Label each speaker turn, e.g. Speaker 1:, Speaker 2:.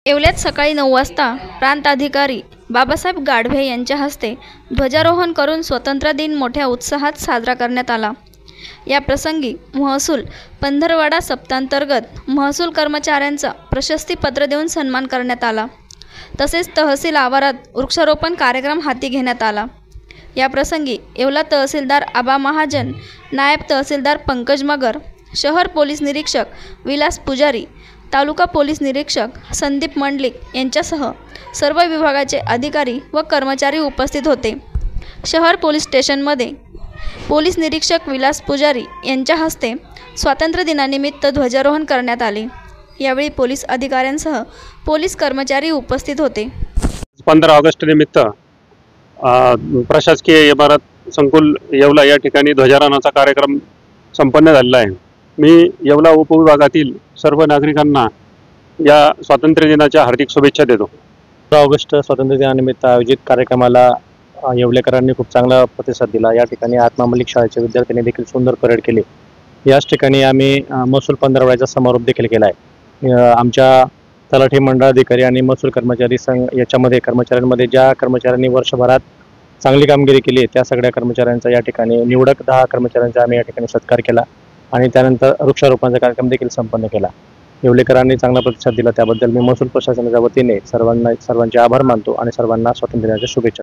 Speaker 1: येवल्यात सकाळी 9 वाजता प्रांत अधिकारी बाबासाहेब गाढवे यांच्या हस्ते ध्वजारोहण करून स्वतंत्र दिन मोठ्या उत्साहात साजरा करण्यात आला। या प्रसंगी महसूल पंधरवडा सप्ताहांतर्गत महसूल कर्मचाऱ्यांचा प्रशस्तीपत्र देऊन सन्मान करण्यात आला। तसेच तहसील आवारात वृक्षारोपण कार्यक्रम हाती घेण्यात आला। या प्रसंगी येवला तहसीलदार आबा महाजन, नायब तहसीलदार पंकज मगर, शहर पोलीस निरीक्षक विलास पुजारी, तालुका पोलीस निरीक्षक संदीप मंडलिक यांच्यासह सर्व विभागाचे अधिकारी व कर्मचारी उपस्थित होते। शहर पोलीस स्टेशनमध्ये पोलीस निरीक्षक विलास पुजारी यांच्या हस्ते स्वातंत्र्य दिनानिमित्त ध्वजारोहण करण्यात आले। यावेळी पोलीस अधिकाऱ्यांसह पोलीस कर्मचारी उपस्थित होते।
Speaker 2: 15 ऑगस्ट निमित्त प्रशासकीय इमारत संकुल येवला या ठिकाणी ध्वजारोहणाचा कार्यक्रम संपन्न झालेला आहे। मी येवला उपविभागातील सर्व नागरिकांना या स्वातंत्र्य दिनाच्या हार्दिक शुभेच्छा देतो।
Speaker 3: 15 ऑगस्ट स्वातंत्र्य दिनानिमित्त आयोजित कार्यक्रमाला येवलेकरांनी खूप चांगला प्रतिसाद दिला। या ठिकाणी आत्मा मलिक शाळेच्या विद्यार्थ्यांनी देखील सुंदर परेड केली। याच ठिकाणी आम्ही महसूल पंधरवड्याचा समारोप देखील केला आहे। आमच्या तलाठी मंडळाधिकारी आणि महसूल कर्मचारी संघ याच्यामध्ये कर्मचाऱ्यांमध्ये ज्या कर्मचाऱ्यांनी वर्षभरात चांगली कामगिरी केली त्या सगळ्या कर्मचाऱ्यांचा या ठिकाणी निवडक 10 कर्मचाऱ्यांचा आम्ही या ठिकाणी सत्कार केला आणि त्यानंतर वृक्षारोपणाचा कार्यक्रम देखील संपन्न केला। येवलेकरांनी चांगला प्रतिसाद दिला त्याबद्दल मी महसूल प्रशासनाच्या वतीने सर्वांचे आभार मानतो आणि सर्वांना स्वातंत्र्य दिनाच्या शुभेच्छा।